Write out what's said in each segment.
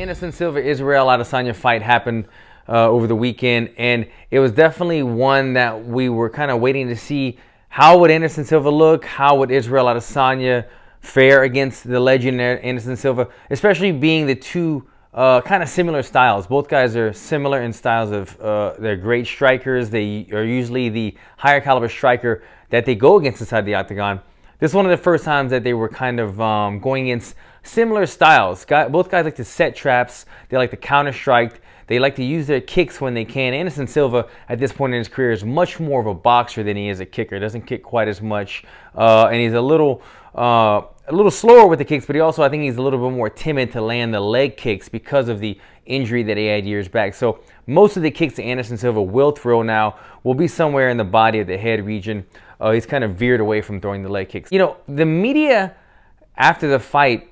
Anderson Silva Israel Adesanya fight happened over the weekend, and it was definitely one that we were kind of waiting to see. How would Anderson Silva look? How would Israel Adesanya fare against the legend Anderson Silva, especially being the two kind of similar styles. Both guys are similar in styles of they're great strikers. They are usually the higher caliber striker that they go against inside the octagon. This is one of the first times that they were kind of going against similar styles. Both guys like to set traps. They like to counter strike. They like to use their kicks when they can. Anderson Silva, at this point in his career, is much more of a boxer than he is a kicker. Doesn't kick quite as much, and he's a little slower with the kicks. But he also, I think, he's a little bit more timid to land the leg kicks because of the injury that he had years back. So most of the kicks that Anderson Silva will throw now will be somewhere in the body of the head region. He's kind of veered away from throwing the leg kicks. You know, the media after the fight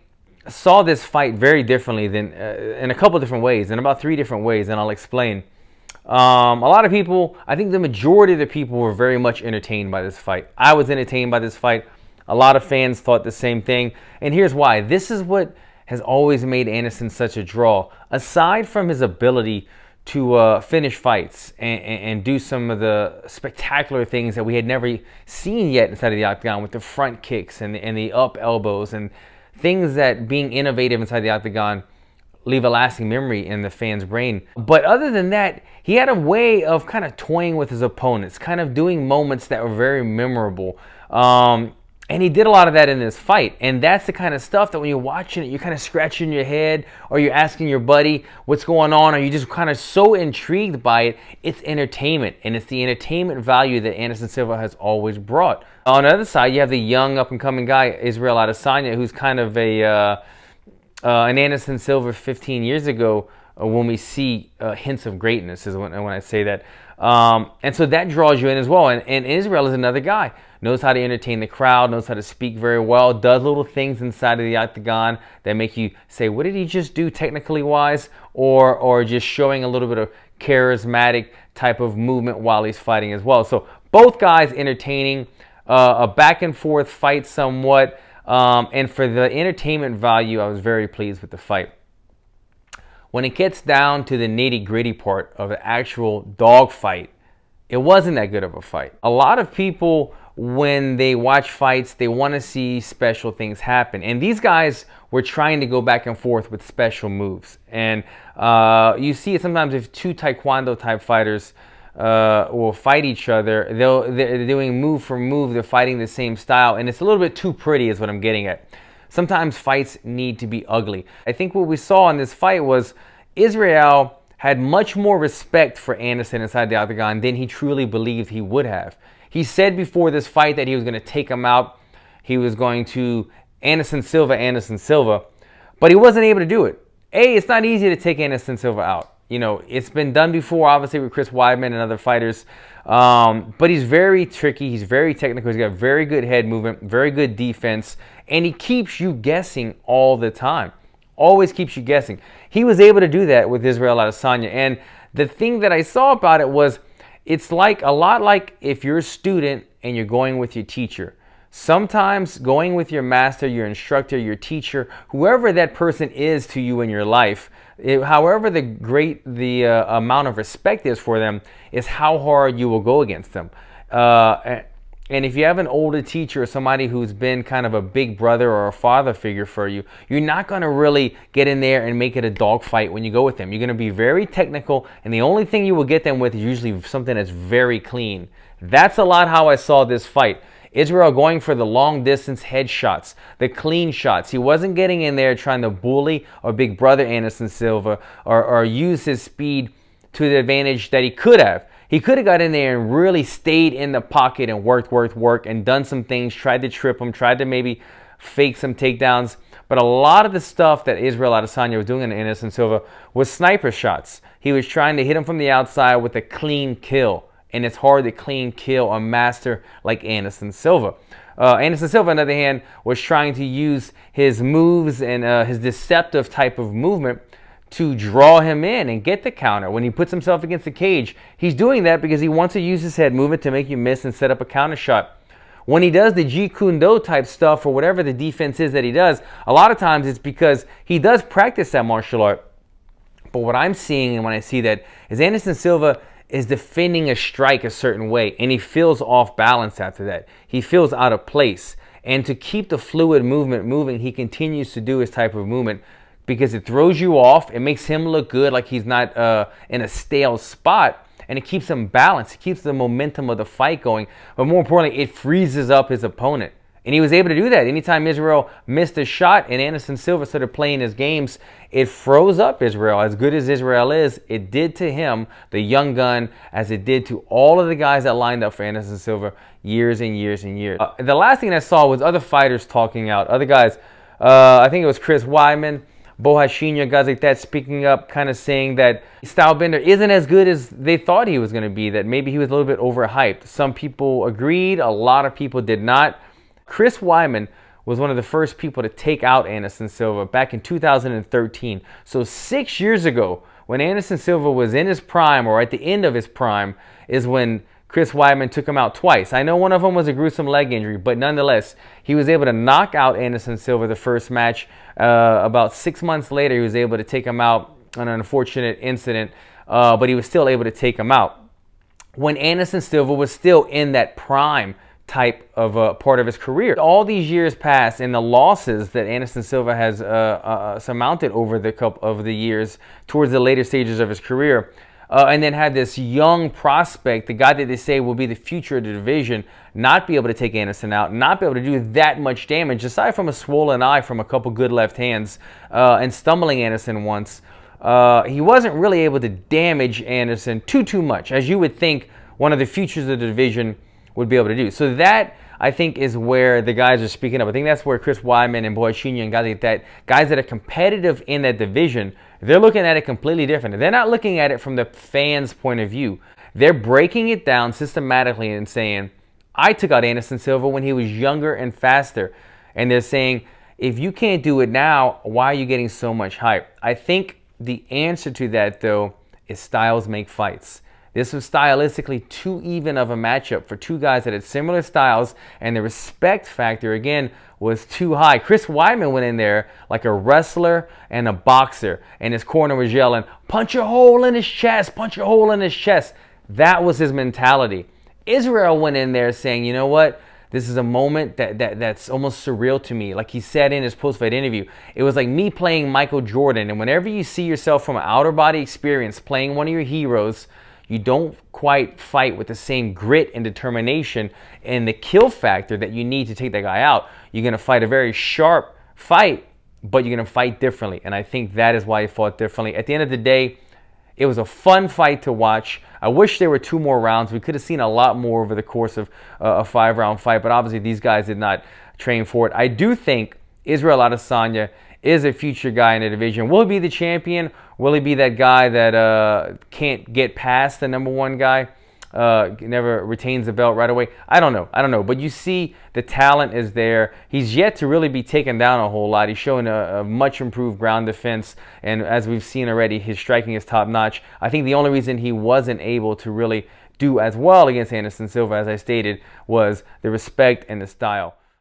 saw this fight very differently than in a couple different ways, in about 3 different ways, and I'll explain. A lot of people, I think the majority of the people were very much entertained by this fight. I was entertained by this fight. A lot of fans thought the same thing, and here's why. This is what has always made Anderson such a draw. Aside from his ability to finish fights and do some of the spectacular things that we had never seen yet inside of the octagon, with the front kicks and the up elbows and things that, being innovative inside the octagon, leave a lasting memory in the fan's brain. But other than that, he had a way of kind of toying with his opponents, kind of doing moments that were very memorable. And he did a lot of that in this fight. And that's the kind of stuff that when you're watching it, you're kind of scratching your head, or you're asking your buddy what's going on, or you're just kind of so intrigued by it. It's entertainment, and it's the entertainment value that Anderson Silva has always brought. On the other side, you have the young up-and-coming guy, Israel Adesanya, who's kind of an Anderson Silva 15 years ago when we see hints of greatness, is when I say that. And so that draws you in as well. And Israel is another guy. Knows how to entertain the crowd, knows how to speak very well, does little things inside of the octagon that make you say, what did he just do technically wise? Or just showing a little bit of charismatic type of movement while he's fighting as well. So both guys entertaining, a back and forth fight somewhat. And for the entertainment value, I was very pleased with the fight. When it gets down to the nitty-gritty part of the actual dog fight, it wasn't that good of a fight. A lot of people, when they watch fights, they want to see special things happen. And these guys were trying to go back and forth with special moves. And you see it sometimes if 2 Taekwondo type fighters will fight each other. They're doing move for move. They're fighting the same style. And it's a little bit too pretty is what I'm getting at. Sometimes fights need to be ugly. I think what we saw in this fight was Israel had much more respect for Anderson inside the octagon than he truly believed he would have. He said before this fight that he was going to take him out. He was going to Anderson Silva, but he wasn't able to do it. It's not easy to take Anderson Silva out. You know, it's been done before, obviously, with Chris Weidman and other fighters. But he's very tricky. He's very technical. He's got very good head movement, very good defense, and he keeps you guessing all the time. Always keeps you guessing. He was able to do that with Israel Adesanya. And the thing that I saw about it was, it's like a lot like if you're a student and you're going with your teacher. Sometimes going with your master, your instructor, your teacher, whoever that person is to you in your life, however the amount of respect is for them, is how hard you will go against them. And if you have an older teacher or somebody who's been kind of a big brother or a father figure for you, you're not going to really get in there and make it a dogfight when you go with them. You're going to be very technical, and the only thing you will get them with is usually something that's very clean. That's a lot how I saw this fight. Israel going for the long distance headshots, the clean shots. He wasn't getting in there trying to bully or big brother Anderson Silva or use his speed to the advantage that he could have. He could have got in there and really stayed in the pocket and worked and done some things, tried to trip him, tried to maybe fake some takedowns. But a lot of the stuff that Israel Adesanya was doing in Anderson Silva was sniper shots. He was trying to hit him from the outside with a clean kill. And it's hard to clean kill a master like Anderson Silva. Anderson Silva, on the other hand, was trying to use his moves and his deceptive type of movement to draw him in and get the counter. When he puts himself against the cage, he's doing that because he wants to use his head movement to make you miss and set up a counter shot. When he does the Jeet Kune Do type stuff or whatever the defense is that he does, a lot of times it's because he does practice that martial art. But what I'm seeing, and when I see that, is Anderson Silva is defending a strike a certain way, and he feels off balance after that. He feels out of place. And to keep the fluid movement moving, he continues to do his type of movement because it throws you off. It makes him look good, like he's not in a stale spot. And it keeps him balanced. It keeps the momentum of the fight going. But more importantly, it freezes up his opponent. And he was able to do that. Anytime Israel missed a shot and Anderson Silva started playing his games, it froze up Israel. As good as Israel is, it did to him, the young gun, as it did to all of the guys that lined up for Anderson Silva years and years and years. The last thing I saw was other fighters talking out. Other guys, I think it was Chris Weidman, Bohashinya, guys like that, speaking up, kind of saying that Stylebender isn't as good as they thought he was going to be, that maybe he was a little bit overhyped. Some people agreed, a lot of people did not. Chris Weidman was one of the first people to take out Anderson Silva back in 2013. So 6 years ago, when Anderson Silva was in his prime or at the end of his prime, is when Chris Weidman took him out twice. I know one of them was a gruesome leg injury, but nonetheless, he was able to knock out Anderson Silva the first match. About 6 months later, he was able to take him out on an unfortunate incident, but he was still able to take him out when Anderson Silva was still in that prime type of part of his career. All these years passed, and the losses that Anderson Silva has surmounted over the couple of the years towards the later stages of his career, and then had this young prospect, the guy that they say will be the future of the division, not be able to take Anderson out, not be able to do that much damage, aside from a swollen eye from a couple good left hands and stumbling Anderson once. He wasn't really able to damage Anderson too much, as you would think one of the futures of the division would be able to do. So that, I think, is where the guys are speaking up. I think that's where Chris Weidman and Bohashinya and guys like that, guys that are competitive in that division, they're looking at it completely different. They're not looking at it from the fans' point of view. They're breaking it down systematically and saying, I took out Anderson Silva when he was younger and faster. And they're saying, if you can't do it now, why are you getting so much hype? I think the answer to that, though, is styles make fights. This was stylistically too even of a matchup for two guys that had similar styles, and the respect factor, again, was too high. Chris Weidman went in there like a wrestler and a boxer, and his corner was yelling, punch a hole in his chest, punch a hole in his chest. That was his mentality. Israel went in there saying, you know what? This is a moment that's almost surreal to me. Like he said in his post-fight interview, it was like me playing Michael Jordan, and whenever you see yourself from an outer body experience playing one of your heroes, you don't quite fight with the same grit and determination and the kill factor that you need to take that guy out. You're going to fight a very sharp fight, but you're going to fight differently. And I think that is why he fought differently. At the end of the day, it was a fun fight to watch. I wish there were 2 more rounds. We could have seen a lot more over the course of a 5-round fight, but obviously these guys did not train for it. I do think Israel Adesanya is a future guy in the division. Will he be the champion? Will he be that guy that can't get past the #1 guy? Never retains the belt right away? I don't know. But you see the talent is there. He's yet to really be taken down a whole lot. He's showing a much improved ground defense. And as we've seen already, his striking is top notch. I think the only reason he wasn't able to really do as well against Anderson Silva, as I stated, was the respect and the style.